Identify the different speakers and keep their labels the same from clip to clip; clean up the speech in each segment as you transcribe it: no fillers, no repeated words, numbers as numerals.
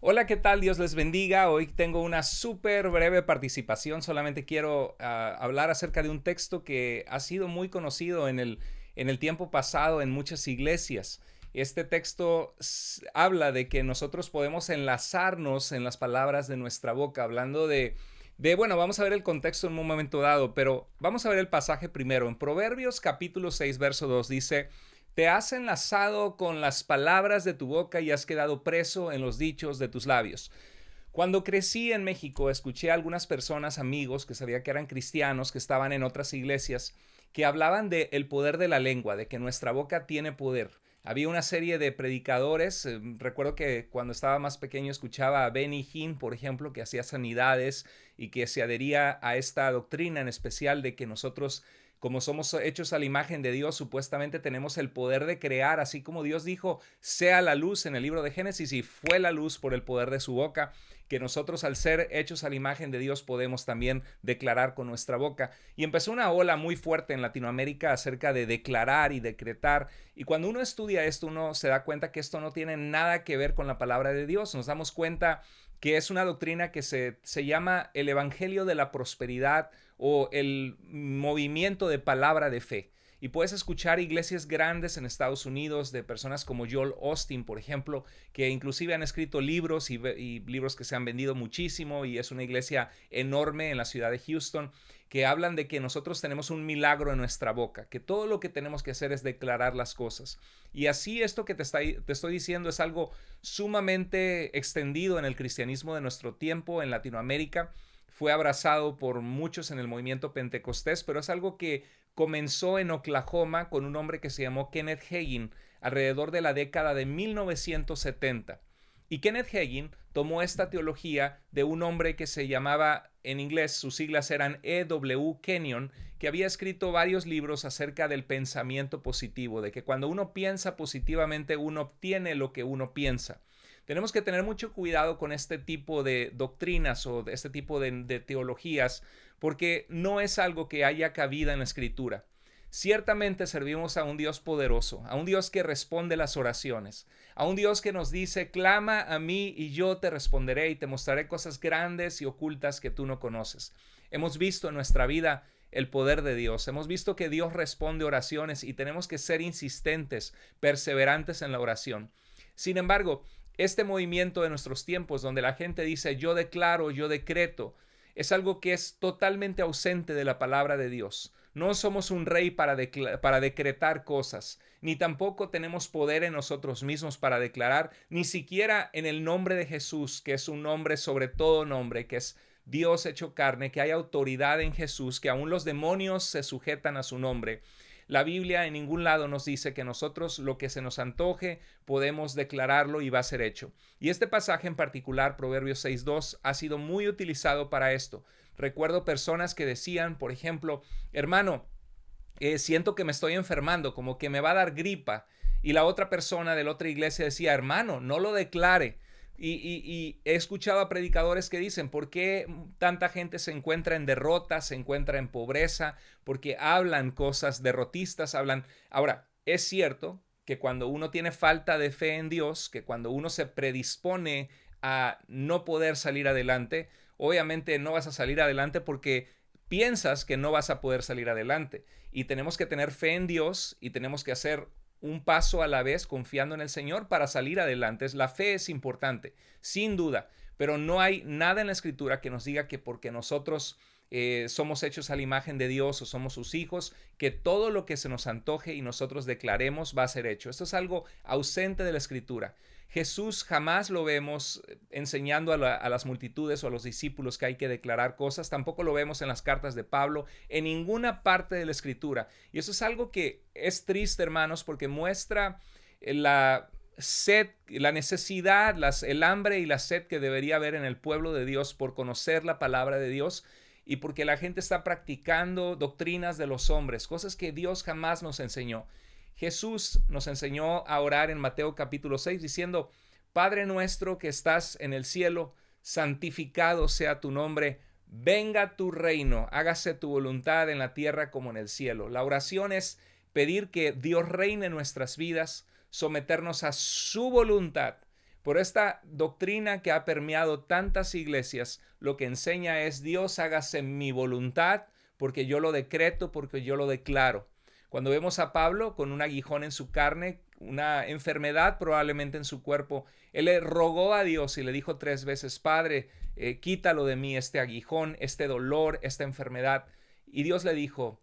Speaker 1: Hola, ¿qué tal? Dios les bendiga. Hoy tengo una súper breve participación. Solamente quiero hablar acerca de un texto que ha sido muy conocido en el tiempo pasado en muchas iglesias. Este texto habla de que nosotros podemos enlazarnos en las palabras de nuestra boca, hablando bueno, vamos a ver el contexto en un momento dado, pero vamos a ver el pasaje primero. En Proverbios capítulo 6, verso 2 dice: te has enlazado con las palabras de tu boca y has quedado preso en los dichos de tus labios. Cuando crecí en México, escuché a algunas personas, amigos, que sabía que eran cristianos, que estaban en otras iglesias, que hablaban del poder de la lengua, de que nuestra boca tiene poder. Había una serie de predicadores, recuerdo que cuando estaba más pequeño escuchaba a Benny Hinn, por ejemplo, que hacía sanidades y que se adhería a esta doctrina en especial de que nosotros, como somos hechos a la imagen de Dios, supuestamente tenemos el poder de crear, así como Dios dijo, sea la luz en el libro de Génesis, y fue la luz por el poder de su boca, que nosotros al ser hechos a la imagen de Dios podemos también declarar con nuestra boca. Y empezó una ola muy fuerte en Latinoamérica acerca de declarar y decretar. Y cuando uno estudia esto, uno se da cuenta que esto no tiene nada que ver con la palabra de Dios. Nos damos cuenta que es una doctrina que se llama el Evangelio de la Prosperidad o el movimiento de palabra de fe. Y puedes escuchar iglesias grandes en Estados Unidos de personas como Joel Austin, por ejemplo, que inclusive han escrito libros y libros que se han vendido muchísimo, y es una iglesia enorme en la ciudad de Houston, que hablan de que nosotros tenemos un milagro en nuestra boca, que todo lo que tenemos que hacer es declarar las cosas. Y así esto que te estoy diciendo es algo sumamente extendido en el cristianismo de nuestro tiempo en Latinoamérica. Fue abrazado por muchos en el movimiento pentecostés, pero es algo que comenzó en Oklahoma con un hombre que se llamó Kenneth Hagin alrededor de la década de 1970. Y Kenneth Hagin tomó esta teología de un hombre que se llamaba, en inglés sus siglas eran E.W. Kenyon, que había escrito varios libros acerca del pensamiento positivo, de que cuando uno piensa positivamente uno obtiene lo que uno piensa. Tenemos que tener mucho cuidado con este tipo de doctrinas o de este tipo de teologías, porque no es algo que haya cabida en la escritura. Ciertamente servimos a un Dios poderoso, a un Dios que responde las oraciones, a un Dios que nos dice, clama a mí y yo te responderé y te mostraré cosas grandes y ocultas que tú no conoces. Hemos visto en nuestra vida el poder de Dios, hemos visto que Dios responde oraciones y tenemos que ser insistentes, perseverantes en la oración. Sin embargo, este movimiento de nuestros tiempos donde la gente dice yo declaro, yo decreto, es algo que es totalmente ausente de la palabra de Dios. No somos un rey para decretar cosas, ni tampoco tenemos poder en nosotros mismos para declarar, ni siquiera en el nombre de Jesús, que es un nombre sobre todo nombre, que es Dios hecho carne, que hay autoridad en Jesús, que aún los demonios se sujetan a su nombre. La Biblia en ningún lado nos dice que nosotros lo que se nos antoje podemos declararlo y va a ser hecho. Y este pasaje en particular, Proverbios 6.2, ha sido muy utilizado para esto. Recuerdo personas que decían, por ejemplo, hermano, siento que me estoy enfermando, como que me va a dar gripa. Y la otra persona de la otra iglesia decía, hermano, no lo declare. Y he escuchado a predicadores que dicen, ¿por qué tanta gente se encuentra en derrota, se encuentra en pobreza? Porque hablan cosas derrotistas, hablan. Ahora, es cierto que cuando uno tiene falta de fe en Dios, que cuando uno se predispone a no poder salir adelante, obviamente no vas a salir adelante porque piensas que no vas a poder salir adelante. Y tenemos que tener fe en Dios y tenemos que hacer un paso a la vez confiando en el Señor para salir adelante. La fe es importante, sin duda, pero no hay nada en la Escritura que nos diga que porque nosotros somos hechos a la imagen de Dios o somos sus hijos, que todo lo que se nos antoje y nosotros declaremos va a ser hecho. Esto es algo ausente de la Escritura. Jesús jamás lo vemos enseñando a las multitudes o a los discípulos que hay que declarar cosas. Tampoco lo vemos en las cartas de Pablo, en ninguna parte de la Escritura. Y eso es algo que es triste, hermanos, porque muestra la sed, la necesidad, el hambre y la sed que debería haber en el pueblo de Dios por conocer la palabra de Dios, y porque la gente está practicando doctrinas de los hombres, cosas que Dios jamás nos enseñó. Jesús nos enseñó a orar en Mateo capítulo 6 diciendo, Padre nuestro que estás en el cielo, santificado sea tu nombre, venga tu reino, hágase tu voluntad en la tierra como en el cielo. La oración es pedir que Dios reine en nuestras vidas, someternos a su voluntad, Por esta doctrina que ha permeado tantas iglesias, lo que enseña es: Dios, hágase mi voluntad, porque yo lo decreto, porque yo lo declaro. Cuando vemos a Pablo con un aguijón en su carne, una enfermedad probablemente en su cuerpo, él le rogó a Dios y le dijo 3 veces: Padre, quítalo de mí este aguijón, este dolor, esta enfermedad. Y Dios le dijo: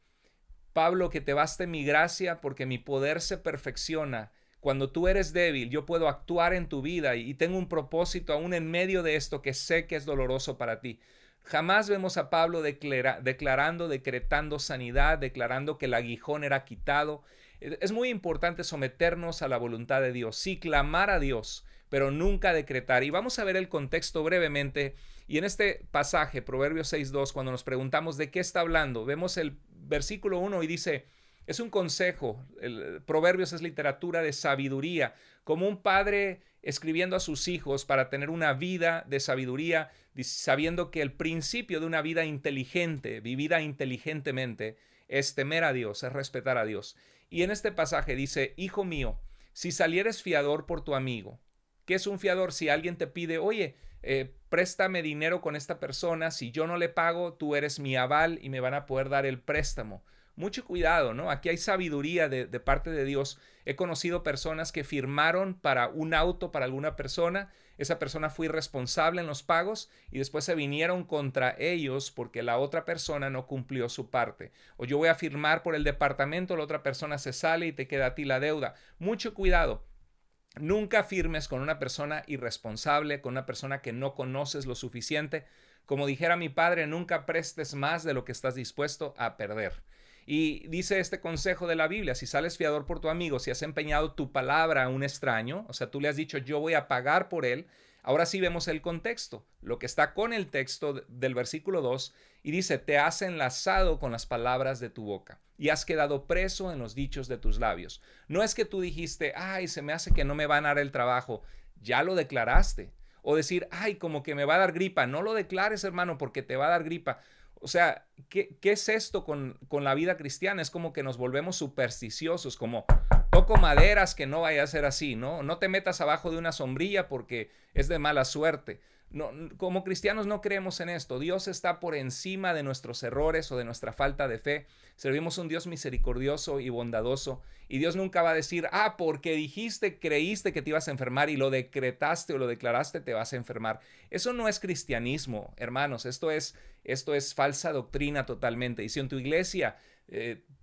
Speaker 1: Pablo, que te baste mi gracia, porque mi poder se perfecciona. Cuando tú eres débil, yo puedo actuar en tu vida y tengo un propósito aún en medio de esto que sé que es doloroso para ti. Jamás vemos a Pablo declarando, decretando sanidad, declarando que el aguijón era quitado. Es muy importante someternos a la voluntad de Dios, sí, clamar a Dios, pero nunca decretar. Y vamos a ver el contexto brevemente. Y en este pasaje, Proverbios 6:2, cuando nos preguntamos de qué está hablando, vemos el versículo 1 y dice: es un consejo. Proverbios es literatura de sabiduría, como un padre escribiendo a sus hijos para tener una vida de sabiduría, sabiendo que el principio de una vida inteligente, vivida inteligentemente, es temer a Dios, es respetar a Dios. Y en este pasaje dice: hijo mío, si salieres fiador por tu amigo. ¿Qué es un fiador? Si alguien te pide: oye, préstame dinero con esta persona, si yo no le pago, tú eres mi aval y me van a poder dar el préstamo. Mucho cuidado, ¿no? Aquí hay sabiduría de parte de Dios. He conocido personas que firmaron para un auto para alguna persona. Esa persona fue irresponsable en los pagos y después se vinieron contra ellos porque la otra persona no cumplió su parte. O yo voy a firmar por el departamento, la otra persona se sale y te queda a ti la deuda. Mucho cuidado. Nunca firmes con una persona irresponsable, con una persona que no conoces lo suficiente. Como dijera mi padre, nunca prestes más de lo que estás dispuesto a perder. Y dice este consejo de la Biblia: si sales fiador por tu amigo, si has empeñado tu palabra a un extraño, o sea, tú le has dicho yo voy a pagar por él. Ahora sí vemos el contexto, lo que está con el texto del versículo 2, y dice: te has enlazado con las palabras de tu boca y has quedado preso en los dichos de tus labios. No es que tú dijiste: ay, se me hace que no me van a dar el trabajo. Ya lo declaraste. O decir: ay, como que me va a dar gripa. No lo declares, hermano, porque te va a dar gripa. O sea, ¿qué es esto con la vida cristiana? Es como que nos volvemos supersticiosos, como toco maderas que no vaya a ser así, ¿no? No te metas abajo de una sombrilla porque es de mala suerte. No, como cristianos no creemos en esto. Dios está por encima de nuestros errores o de nuestra falta de fe. Servimos un Dios misericordioso y bondadoso. Y Dios nunca va a decir: ah, porque dijiste, creíste que te ibas a enfermar y lo decretaste o lo declaraste, te vas a enfermar. Eso no es cristianismo, hermanos. Esto es falsa doctrina totalmente. Y si en tu iglesia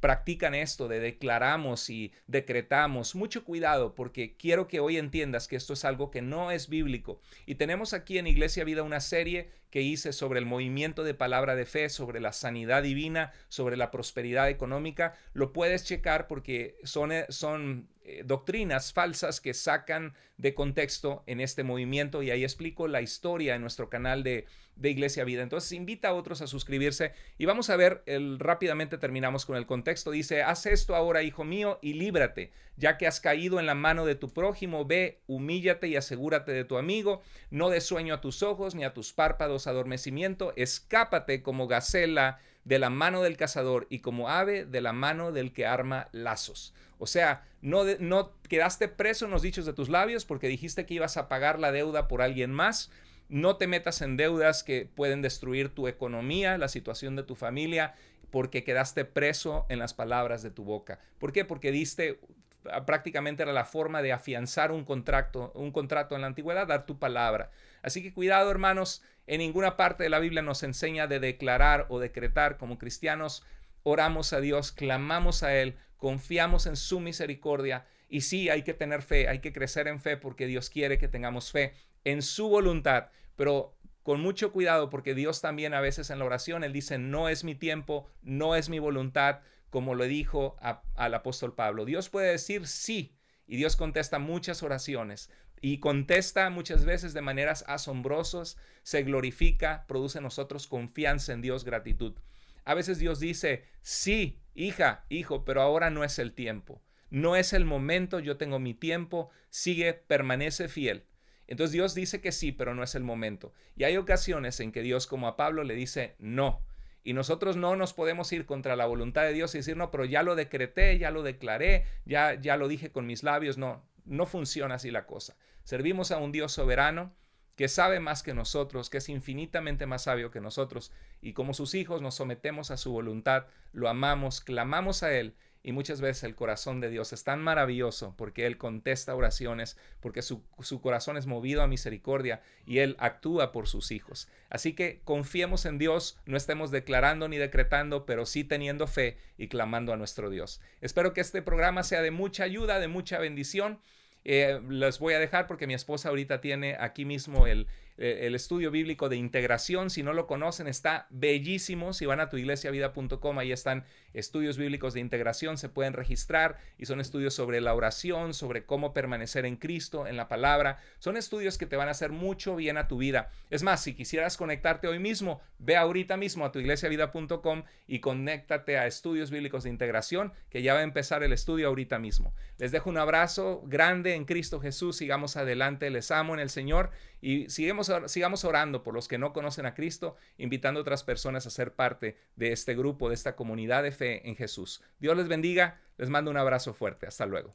Speaker 1: practican esto de declaramos y decretamos, mucho cuidado, porque quiero que hoy entiendas que esto es algo que no es bíblico. Y tenemos aquí en Iglesia Vida una serie que hice sobre el movimiento de palabra de fe, sobre la sanidad divina, sobre la prosperidad económica. Lo puedes checar porque son doctrinas falsas que sacan de contexto en este movimiento, y ahí explico la historia en nuestro canal de Iglesia Vida. Entonces invita a otros a suscribirse y vamos a ver, rápidamente terminamos con el contexto. Dice: haz esto ahora, hijo mío, y líbrate, ya que has caído en la mano de tu prójimo. Ve, humíllate y asegúrate de tu amigo. No des sueño a tus ojos ni a tus párpados adormecimiento. Escápate como gacela de la mano del cazador y como ave de la mano del que arma lazos. O sea, no quedaste preso en los dichos de tus labios porque dijiste que ibas a pagar la deuda por alguien más. No te metas en deudas que pueden destruir tu economía, la situación de tu familia, porque quedaste preso en las palabras de tu boca. ¿Por qué? Porque prácticamente era la forma de afianzar un contrato en la antigüedad, dar tu palabra. Así que cuidado, hermanos, en ninguna parte de la Biblia nos enseña de declarar o decretar. Como cristianos, oramos a Dios, clamamos a Él, confiamos en su misericordia. Y sí, hay que tener fe, hay que crecer en fe porque Dios quiere que tengamos fe en su voluntad, pero con mucho cuidado, porque Dios también a veces en la oración, Él dice: no es mi tiempo, no es mi voluntad, como le dijo al apóstol Pablo. Dios puede decir sí, y Dios contesta muchas oraciones, y contesta muchas veces de maneras asombrosas, se glorifica, produce en nosotros confianza en Dios, gratitud. A veces Dios dice: sí, hija, hijo, pero ahora no es el tiempo. No es el momento, yo tengo mi tiempo, sigue, permanece fiel. Entonces Dios dice que sí, pero no es el momento. Y hay ocasiones en que Dios, como a Pablo, le dice no. Y nosotros no nos podemos ir contra la voluntad de Dios y decir: no, pero ya lo decreté, ya lo declaré, ya lo dije con mis labios. No, No funciona así la cosa. Servimos a un Dios soberano que sabe más que nosotros, que es infinitamente más sabio que nosotros, y como sus hijos nos sometemos a su voluntad, lo amamos, clamamos a Él, y muchas veces el corazón de Dios es tan maravilloso porque Él contesta oraciones, porque su corazón es movido a misericordia y Él actúa por sus hijos. Así que confiemos en Dios, no estemos declarando ni decretando, pero sí teniendo fe y clamando a nuestro Dios. Espero que este programa sea de mucha ayuda, de mucha bendición. Les voy a dejar porque mi esposa ahorita tiene aquí mismo el estudio bíblico de integración. Si no lo conocen, está bellísimo. Si van a tuiglesiavida.com, ahí están estudios bíblicos de integración, se pueden registrar y son estudios sobre la oración, sobre cómo permanecer en Cristo, en la palabra. Son estudios que te van a hacer mucho bien a tu vida. Es más, si quisieras conectarte hoy mismo, ve ahorita mismo a tuiglesiavida.com y conéctate a estudios bíblicos de integración, que ya va a empezar el estudio ahorita mismo. Les dejo un abrazo grande en Cristo Jesús. Sigamos adelante, les amo en el Señor y sigamos orando por los que no conocen a Cristo, invitando a otras personas a ser parte de este grupo, de esta comunidad de fe en Jesús. Dios les bendiga, les mando un abrazo fuerte. Hasta luego.